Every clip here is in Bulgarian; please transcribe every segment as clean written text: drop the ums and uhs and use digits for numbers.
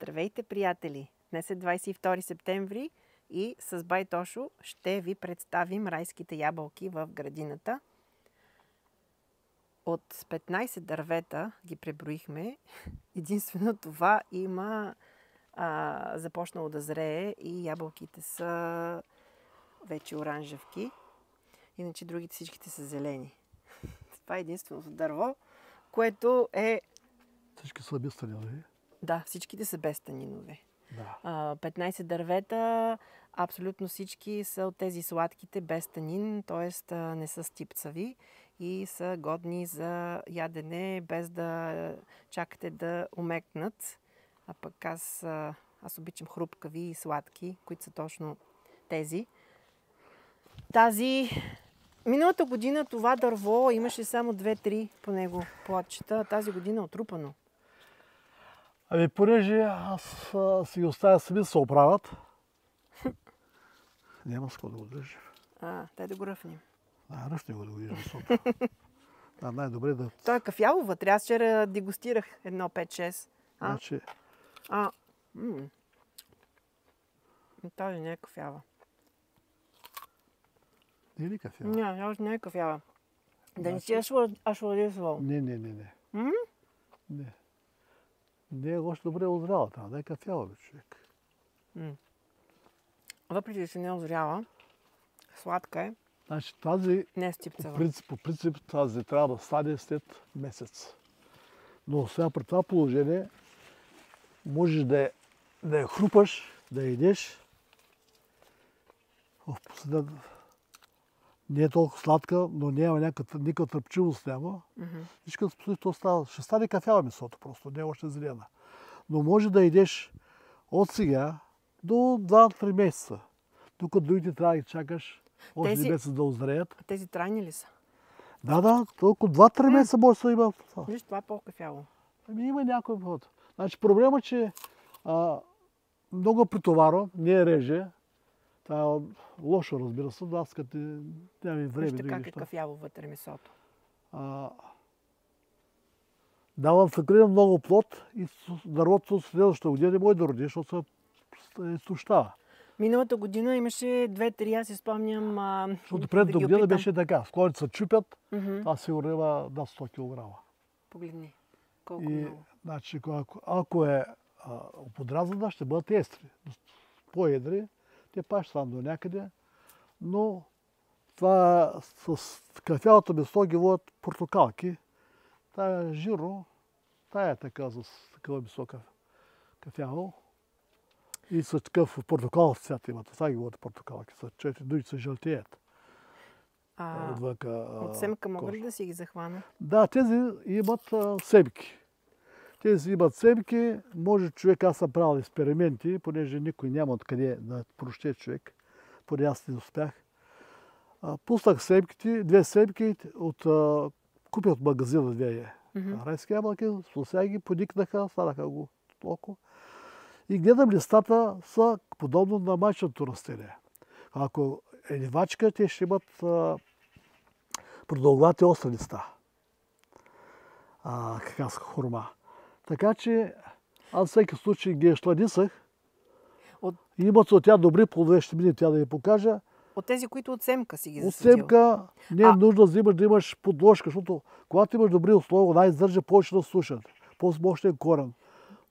Здравейте, приятели! Днес е 22 септември и с бай Тошо ще ви представим райските ябълки в градината. От 15 дървета ги преброихме. Единствено това има започнало да зрее и ябълките са вече оранжевки. Иначе другите всичките са зелени. Това е единственото дърво, което е... Всички са без танинове. Да, всичките са без танинове. Да. 15 дървета, абсолютно всички са от тези сладките без танин, т.е. не са стипцави и са годни за ядене, без да чакате да умекнат. А пък аз обичам хрупкави и сладки, които са точно тези. Миналата година това дърво имаше само 2-3 по него плодчета, тази година е отрупано. Ами, понеже аз си ги оставя сами да се оправят, няма с какво да го държим. Дай да го ръфнем. Ръфни го да го държим, защото най-добре да... Той е кафяво вътре. Аз вчера дегустирах едно 5-6. Значи... Тази не е кафява. Не е ли кафява? Не, още не е кафява. Да не си ашладисвал. Не. Не. Не е още добре озряла. Трябва да е кафява, бе, човек. Въпреки, че не е озряла, сладка е. Значи тази... Не е стипцава. По принцип тази трябва да стане след месец. Но сега при това положение можеш да я хрупаш, да я едеш. Не е толкова сладка, но няма никаква тръпчивост няма. Всичко ще стане кафява месото просто, не е още зелена. Но може да едеш от сега до 2-3 месеца. Докато другите трябва да ги чакаш още месец да озреят. Тези трайни ли са? Да, толкова 2-3 месеца може да има. Виж, това е по-кафяво. Има някой път. Значи проблема, че много претоварва, не е реже. Това е лошо, разбира се, аз като нямам и време. Вижте как е кафяво вътре месото. Давам съкрина много плод и дървото следващата година не може да роди, защото се изсущава. Миналата година имаше 2-3, аз си спомням. Защото предната година беше така. В който се чупят, това сигурно има над 100 кг. Погледни. Колко много. Значи, ако е подразнена, ще бъдат естри. По-едри, те пак ще станат до някъде. Но това с кафявото месо ги водят портокалки. Тая е жирно, тая е така с такова месо кафяво. И с такъв портокалов цвят имат. Това ги водят портокалки. Другите се жълтеят. От семка могат ли да си ги захвана? Да, тези имат семки. Тези имат семки. Може човек, аз съм правил експерименти, понеже никой няма откъде да прочете човек. Поне аз не успях. Пуснах семките, 2 семки, купих от магазина 2 райски ябълки, слося ги, подикнаха, станаха го толкова. И гледам, листата са подобно на майченото растение. Ако е ливачка, те ще имат продълговати остри листа. Кака са хурма. Така че аз всеки случай ги шладисах. Имат от тя добри плодове, ще мине тя да ви покажа. От тези, които от семка си ги засадил? От семка не е нужно да имаш подложка, защото когато имаш добри условия, она издържа повече да сушат. По-мощен корен.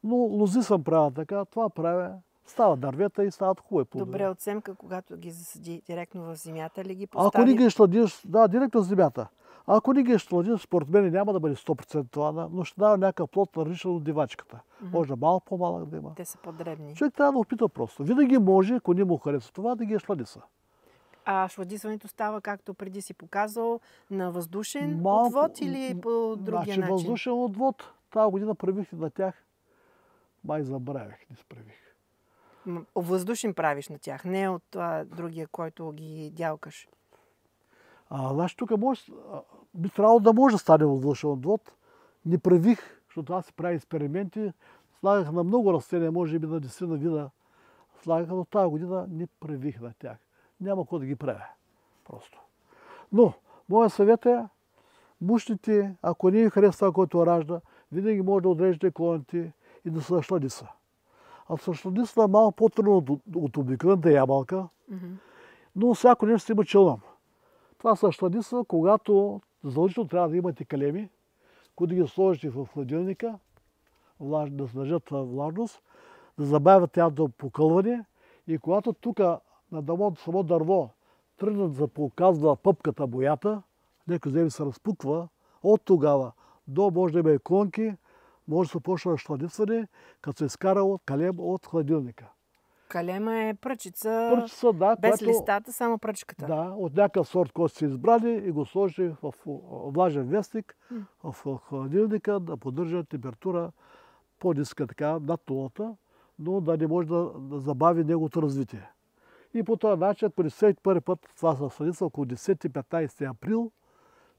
Но лози съм правил така, това правя. Стават дървета и стават хубави плодове. Добре, от семка, когато ги засади директно в земята ли ги постави? Ако не ги шладиш, да, директно в земята. Ако не ги шладиш, според мен няма да бъде 100% това, но ще дава някакъв плод различен от дивачката. Може да малко по-малък да има. Те са по-дребни. Човек трябва да опита просто. Винаги може, ако не му харесва това, да ги шладиса. Шладисването става, както преди си показал, на въздушен отвод или по другия начин? Въздушен отвод. Тази година правих на тях. Май забравих, не справих. Въздушен правиш на тях, не от другия, който ги дялкаш. Значи тук би трябвало да може да стане въздушен отвод. Не правих, защото аз си правя експерименти. Слагах на много растения, може би на 10 вида. Слагах, но тази година не правих на тях. Няма какво да ги правя. Просто. Но, моят съвет е, мушните, ако не ви харесва това, което ражда, винаги може да отрежете клоните и да се шладиса. А същодисна е малко по-трудно от обикновената ябълка, Мгм. но всяко нещо си има челъм. Това същодисва, когато задължително трябва да имате калеми, които ги сложите в хладилника, да държат влажност, да забавят тяхното покълване и когато тук на само дърво тръгнат да показва пъпката боята, някой вземе се разпуква, от тогава до може да има и клонки, може да се почне шладисване, като се изкарал калем от хладилника. Калема е пръчица, Пръчица, да, без която, листата, само пръчката. да, от някакъв сорт, който сте избрали и го сложите в влажен вестник, в хладилника, да поддържа температура по-ниска, така, над нулата, но да не може да забави неговото развитие. И по този начин, ако не се първи път, това се съдица около 10-15 април,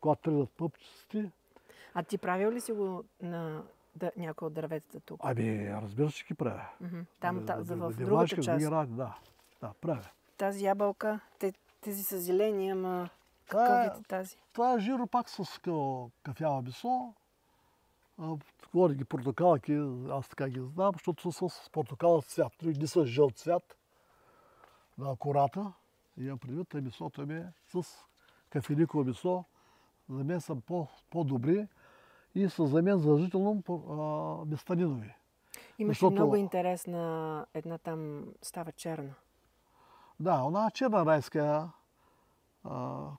когато тръгнат пъпчиците. А ти правил ли си го на някои от дърветата тук? Ами, разбира се, че ги правя. Там, в Не другата как част. ги ради, да, правя. Тази ябълка, тези са зелени, ама какъв вид е тази? Това е жиро пак с кафява месо. Говори ги портокалки, аз така ги знам, защото са с портокалът цвят. Не са жълт цвят на кората. Имам предвид, месото ми е с кафениково месо. За мен са по-добри и са за мен задължително местанинови. Имаше много интересна, една там става черна. Да, она черна райска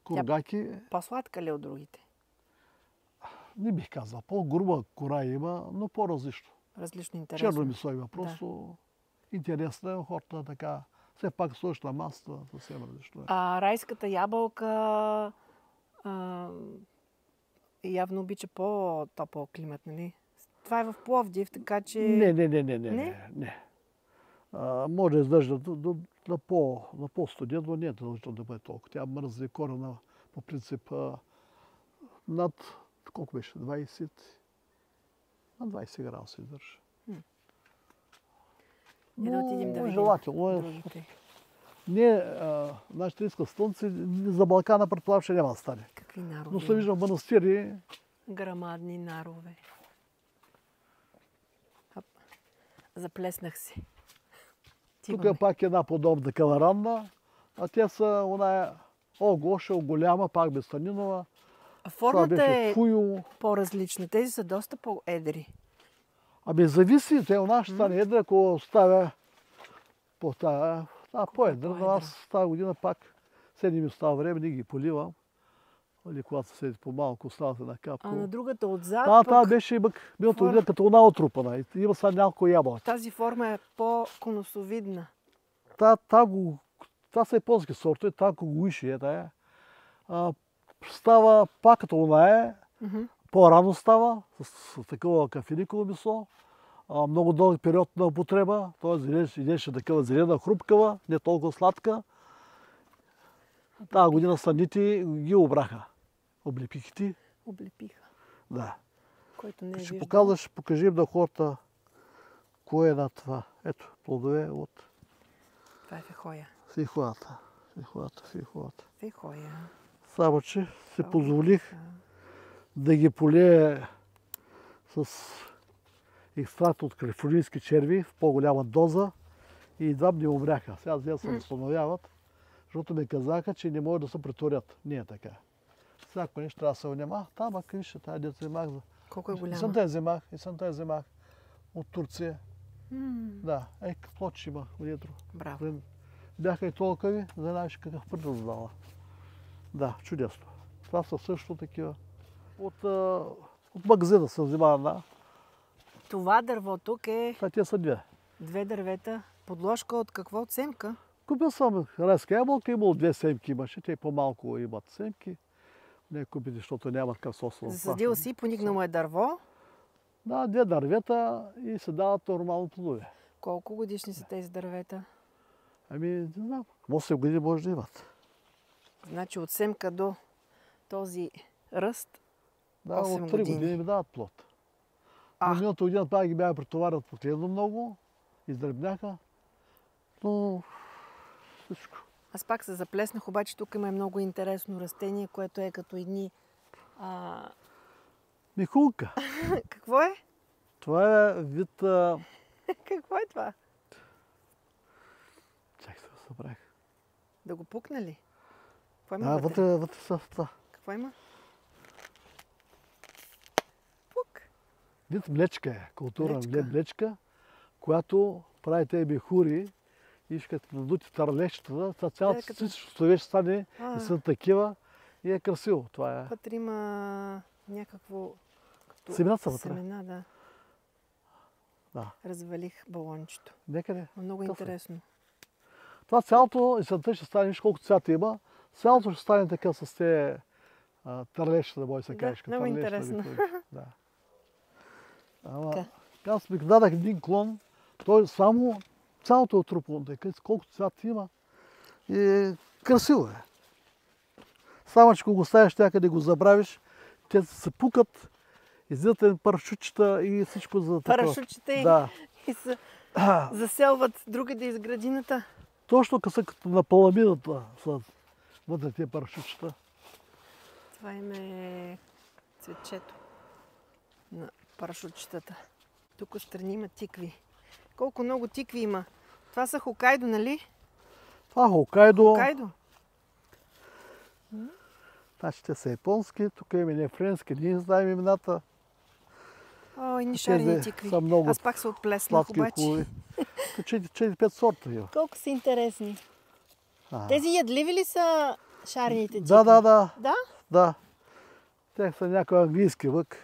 кургаки. По-сладка ли от другите? Не бих казал. По-груба кора има, но по-различно. Различно интересно. Черно месо има. Просто интересно е хората така. Все пак сложиш на масата, съвсем различно е. А райската ябълка явно обича по-топъл климат, нали? Това е в Пловдив, така че... Не. Може да издържа на по-студен, но не е задължително да бъде толкова. Тя мързи корена по принцип над, колко беше, 20? На 20 градуса издържа. Да отидем да видим желателно е. другите. Нашите иска слънце, за Балкана предполагам, че няма да стане. Какви нарове? Но се виждам манастири. Грамадни нарове. Заплеснах се. Тук е пак една подобна каваранна, а те са оная гоша, голяма, пак безстанинова. Формата е фуйо. по-различна. Тези са доста по-едри. Ами зависи, те она ще стане едра, ако оставя по-едра, но аз тази година пак седи остава време, не ги поливам. Или когато се седи по-малко, остава една капка. А на другата отзад Това беше миналата година като една отрупана. Има сега няколко ябълки. Тази форма е по-конусовидна. Това са и полски сортове, ако го иши става пак като она по-рано става, с такова кафениково месо, много дълъг период на употреба, т.е. идеше такава зелена, хрупкава, не толкова сладка. Тази година съдните ги обраха. Облепихте. Облепиха. Да. Който не е Ще виждал. покажем на хората кое е на това. Ето, плодове от Това е фехоя. фихоята. Фехоя. Само, че си позволих да ги полея с екстракт от калифорнийски черви в по-голяма доза и едва не умряха. Сега взема се възстановяват, защото ми казаха, че не могат да се претворят. Не е така. Всяко нещо трябва да се унема. Там, вижте, тази дето вземах. Колко е голяма? И съм те вземах от Турция. Да, какво че има вътре. Браво. Бяха и толкова, знаеш какъв пръст дала. Да, чудесно. Това са също такива. От магазина съм взимал една. Това дърво тук е... Те са две. Две дървета. Подложка от какво? От семка? Купил съм райска ябълка, имало две семки имаше. Те по-малко имат семки. Не купите, защото нямат къв сосово. Засадил си, поникнало е дърво. Да, две дървета и се дават нормално плодове. Колко годишни са тези дървета? Ами, не знам. 8 години може да имат. Значи от семка до този ръст, Да, 8 от 3 години. години ми дават плод. Но миналата година пак ги бяха претоварят постоянно много, издръбняха, но всичко. Аз пак се заплеснах, обаче тук има много интересно растение, което е като едни... Михулка. Какво е? Това е вид Какво е това? правих. Да го пукне ли? Какво има Да, вътре? вътре са това. Какво има? Пук. Вид млечка е, културна Млечка. млечка, която прави тези мехури и като надути тарлещата, това цялото като- всичко вече стане А. и са такива и е красиво. Това е. Вътре има някакво... като Семена са вътре. Семена, да. Да. Развалих балончето. Некъде. Много Късно. интересно. Това цялото есента ще стане, виж колко цвята има, цялото ще стане така с тези търлещата, да може да се Да, каже. много търлещата интересно. мехури. Да. Ама, Така. аз ми дадах един клон, той само цялото е трупано, така колко цвят има. И красиво е. Само, че ако го ставиш някъде го забравиш, те се пукат, излизат парашутчета и всичко за такова. Парашутчета Да. и се заселват другаде из градината. Точно като на паламидата са вътре тези парашутчета. Това им е цветчето на парашутчетата. Тук отстрани има тикви. Колко много тикви има. Това са Хокайдо, нали? Това Хокайдо. Хокайдо. Значи те са японски, тук има не френски, ние знаем имената. О, и ни шарени Тези тикви. са много Аз пак се отплеснах Сладки и обаче. хубави. 4-5 сорта има. Колко са интересни. А. Тези ядливи ли са шарените тикви? Да. Да? Да. Те са някой английски лък.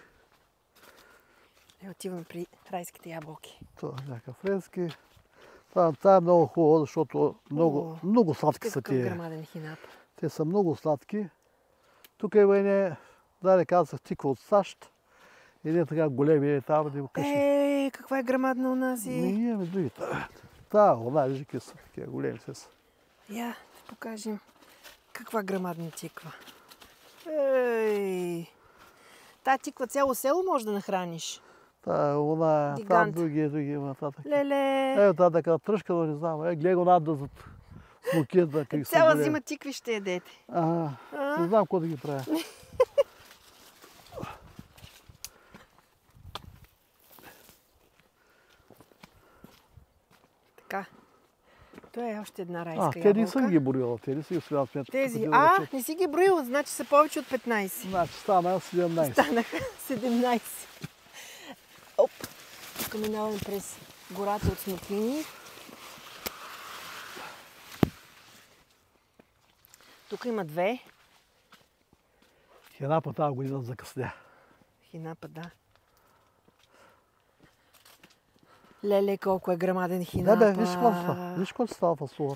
Отивам при райските ябълки. Това е някакъв френски. Това е много хубаво, защото много сладки са Какъв тия. грамаден хинап. Те са много сладки. Тук има и да казах, тиква от САЩ. И не така големи там да го къщи. Каква е грамадна у нас Не и... имаме другите. Она, вижда какви са такива големи се са. Я, да покажем каква грамадна тиква. Ей! Та тиква цяло село може да нахраниш. Она, там Гигант. други има нататък. Леле! Ето тази така тръжка, но не знам. Гледай го надо зад смокета, как са Цяла големи. зима тикви ще ядете. Не знам какво да ги правя. Така. Това е още една райска Те ябълка. не съм ги борила, те не си ги свидал сметка. Тези, като да речат. не си ги броил, значи са повече от 15. Значи стана 17. Станаха 17. Оп! Тук минаваме през гората от смоквини. Тук има две. Една по тази година закъсня. Хинапа, да. Леле, колко е грамаден хинапа. Да, виж какво става. Виж какво става фасула.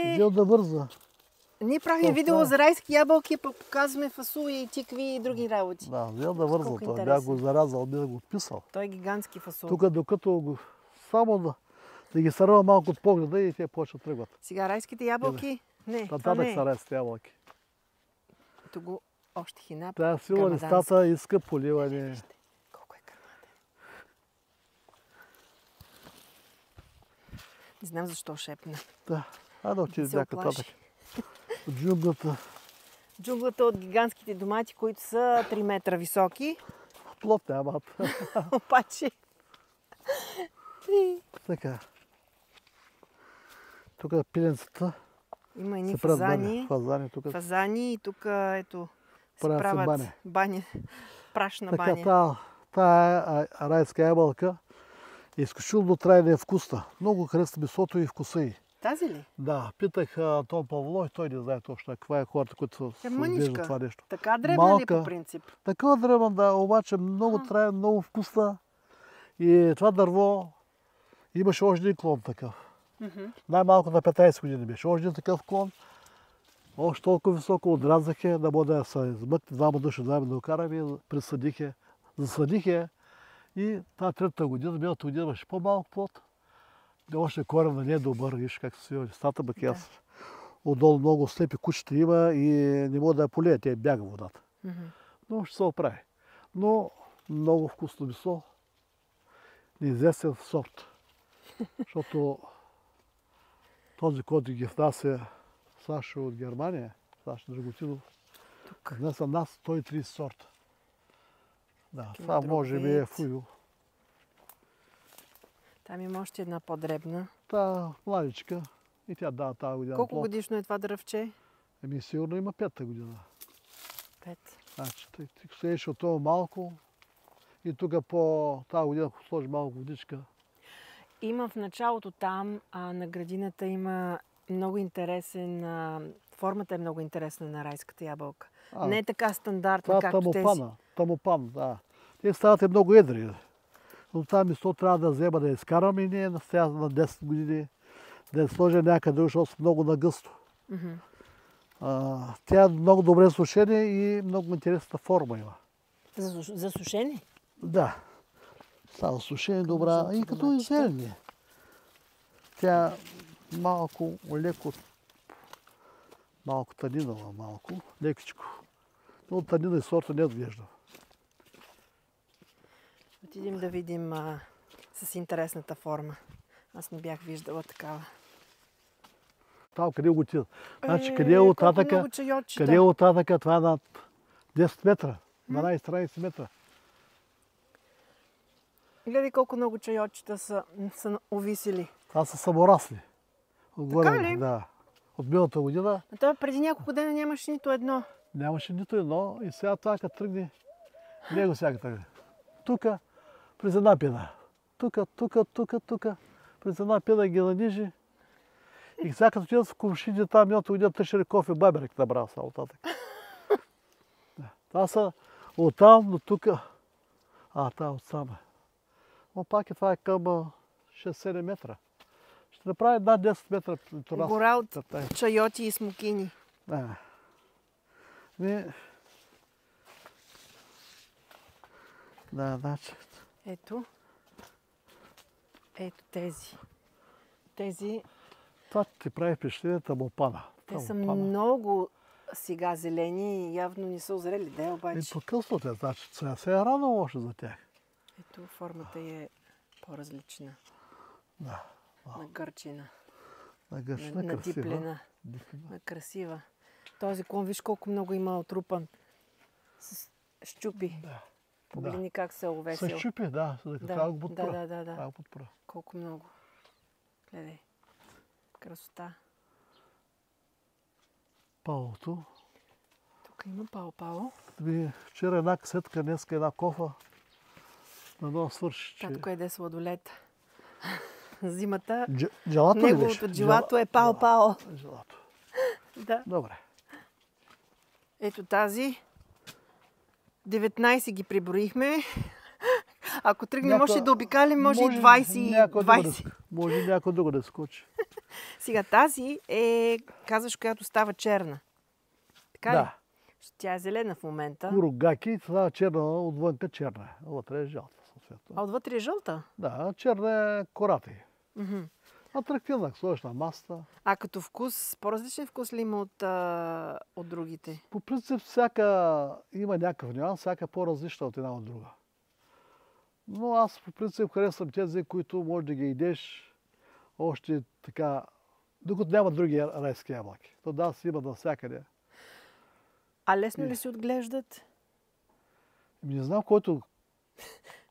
Взел да върза. Ние правим Това видео е. за райски ябълки, пък показваме фасули и тикви и други работи. Да, взел да върза. Колко Това. Бях интересно. го заразал, бях го отписал. Той е гигантски фасул. Тук докато го само да ги сърва малко от погледа и те почват тръгват. Сега райските ябълки? Не, това Нататък не са е. райските ябълки. Тук още хинапа. Тая сила грамаданска. листата иска поливане. Вижте, колко е грамаден. Не знам защо шепна. Да, да отиде се някъде оплаши. нататък. От джунглата. Джунглата от гигантските домати, които са 3 метра високи. Плод нямат. Обаче. Така. Тук е пиленцата. Има едни Се правят фазани. фазани тук. Фазани и тук ето се Правят се правят баня. Прашна Така, баня. тая райска ябълка е изключително трайна и вкусна. Много харесва месото и вкуса й. Тази ли? Да, питах Том Павлов, той не знае точно каква е хората, които Тя се мъничка. отглеждат това нещо. Така дребна ли Малка. по принцип? Такова дърво, да, обаче много трайна, много вкусна. И това дърво имаше още един клон такъв. Най-малко на 15 години беше. Още един такъв клон. Още толкова високо отрязаха, да мога да се измъкне, двама души да го караме, присъдиха. Засадиха и тази третата година, миналата година имаше по-малък плод. Още корена не е добър, виж как се свива листата, пък Да. аз отдолу много слепи кучета има и не мога да я полея, тя бяга водата. Но ще се оправи. Но много вкусно месо, неизвестен сорт. Защото този, който ги внася Сашо от Германия, Сашо Драготинов, внесе нас 130 сорта. Да, това може би е фуйо. Там има още една по-дребна. Та младичка, И тя дава тази година Колко плод. годишно е това дръвче? Еми сигурно има 5-та година. 5. Значи, ти стоиш от това малко и тук по тази година сложи малко водичка. Има в началото там, на градината има много интересен... формата е много интересна на райската ябълка. Не е така стандартна, Това както тези. тамопан, да. Те стават много едри. Но това место трябва да взема да изкараме и ние на 10 години да я сложим някъде, защото много нагъсто. Тя е много добре сушение и много интересна форма има. За сушене? Да. Става сушение добра и като и зелени. Тя малко, леко, малко танинова, малко, лекичко. Но танина и сорта не отглежда. Отидем да видим с интересната форма. Аз не бях виждала такава. Там къде го отида? Значи къде е оттатъка? Къде е оттатъка? Това е над 10 метра. 12-13 метра. Гледай колко много чайотчета са увисили. Това са саморасли. Така ли? Да. От миналата година. А това преди няколко дена нямаше нито едно. Нямаше нито едно и сега това като тръгне, него всяка тръгне. Тук през една пена. Тук. През една пена ги нанижи. И сега като отидат в комшините там, миналата година тъщери кофе баберек набрал са оттатък. Това са оттам до тук. Там отсам. Но пак това е към 6-7 метра. Ще направи една 10 метра. Гора от чайоти и смокини. Значи. Ето тези. Тези. Това ти прави впечатление тамопана. Те са много сега зелени и явно не са озрели. Да, обаче. По-късно те, значи се е рано още за тях. Ето формата е по-различна. Да. Нагърчена. Красива. Красива. Този клон, виж колко много има отрупан. С щупи. Погледни как се е увесил. С щупи, да. Това го подпора. Да. Колко много. Гледай. Красота. Палото. Тук има пао-пао. Вчера една касетка, днеска една кофа. Надолу свърши. Татко еде сладолет. Зимата. Джелато ли неговото джелато е пао-пао. Джелато. Да. Добре. Ето тази. 19 ги приброихме. Ако тръгне, може да обикалим, може и 20. Може някой друго да скочи. Сега тази е, казваш, която става черна. Така ли? Тя е зелена в момента. Курогаки, това е черна, отвънка черна. Вътре е жълта. А отвътре е жълта? Да, черна е кората й. Атрактивна, сложиш на масата. А като вкус, по-различен вкус ли има от другите? По принцип, всяка има някакъв нюанс, всяка по-различна от една от друга. Но аз по принцип харесвам тези, които можеш да ги идеш още така, докато няма други райски ябълки. То да, си има навсякъде. А лесно ли се отглеждат? Не знам, който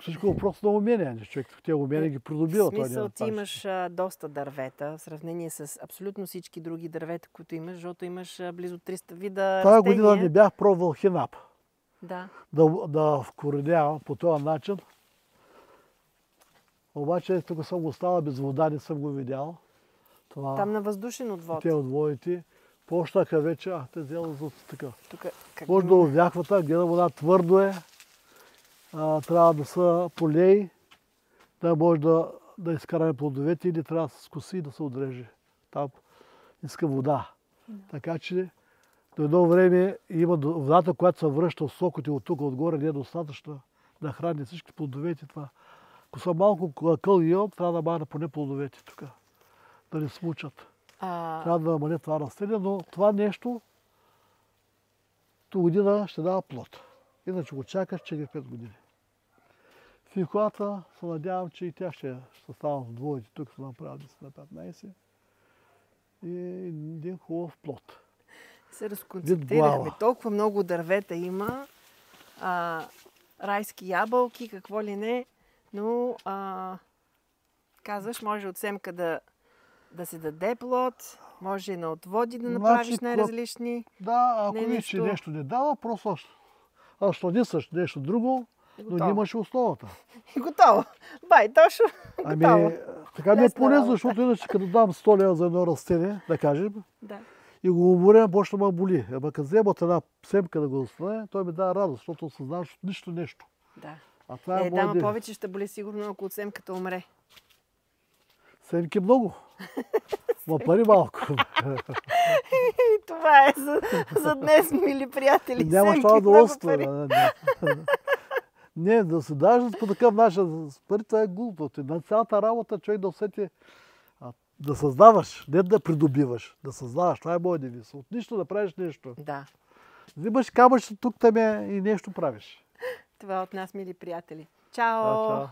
всичко е просто на умение. Човек тези умения ги придобива. В смисъл, ти имаш доста дървета, в сравнение с абсолютно всички други дървета, които имаш, защото имаш близо 300 вида растения. Тая година не бях пробвал хинап. Да вкоренявам по този начин. Обаче тук съм останал без вода, не съм го видял. Там на въздушен отвод. Те отводите. Почнаха вече, те взела за така. Може да увяхвата, гледа вода твърдо е. Трябва да са полей, да може да изкараме плодовете или трябва да се скоси и да се отреже. Там иска вода. Така че до едно време има водата, която се връща от сокоти от тук отгоре, не е достатъчна да храни всички плодовете. Това. Ако са малко къл и йод, трябва да махне поне плодовете тук, да не смучат. Трябва да намали това растение, но това нещо до година ще дава плод. Иначе го чакаш 4-5 години. Фикоата се надявам, че и тя ще става в двоите. Тук се направя 10 на 15. И един хубав плод. Се разконцентрирахме. Толкова много дървета има. Райски ябълки, какво ли не. Но казваш, може от семка да се даде плод, може и на отводи да направиш най-различни. Да, ако виж, че нещо не дава, просто аз сладисаш нещо друго, но нямаш основата. И готово. Бай, точно. Ами, така ми е полезно, защото иначе като дам 100 лева за едно растение, да кажем, и го оборя, почна ме боли. Ама като вземат една семка да го остане, той ми дава радост, защото осъзнаваш от нищо нещо. Да. А това е моят повече ще боли сигурно, ако от семката умре. Семки много. Ма пари малко. Това е за днес, мили приятели. Нямаш това удоволствие. Не, да се даш по такъв начин пари, това е глупо. На цялата работа човек да усети да създаваш, не да придобиваш. Да създаваш, това е моят девиз. От нищо да правиш нещо. Да. Взимаш камъчето тук там и нещо правиш. Това е от нас, мили приятели. Чао! Чао!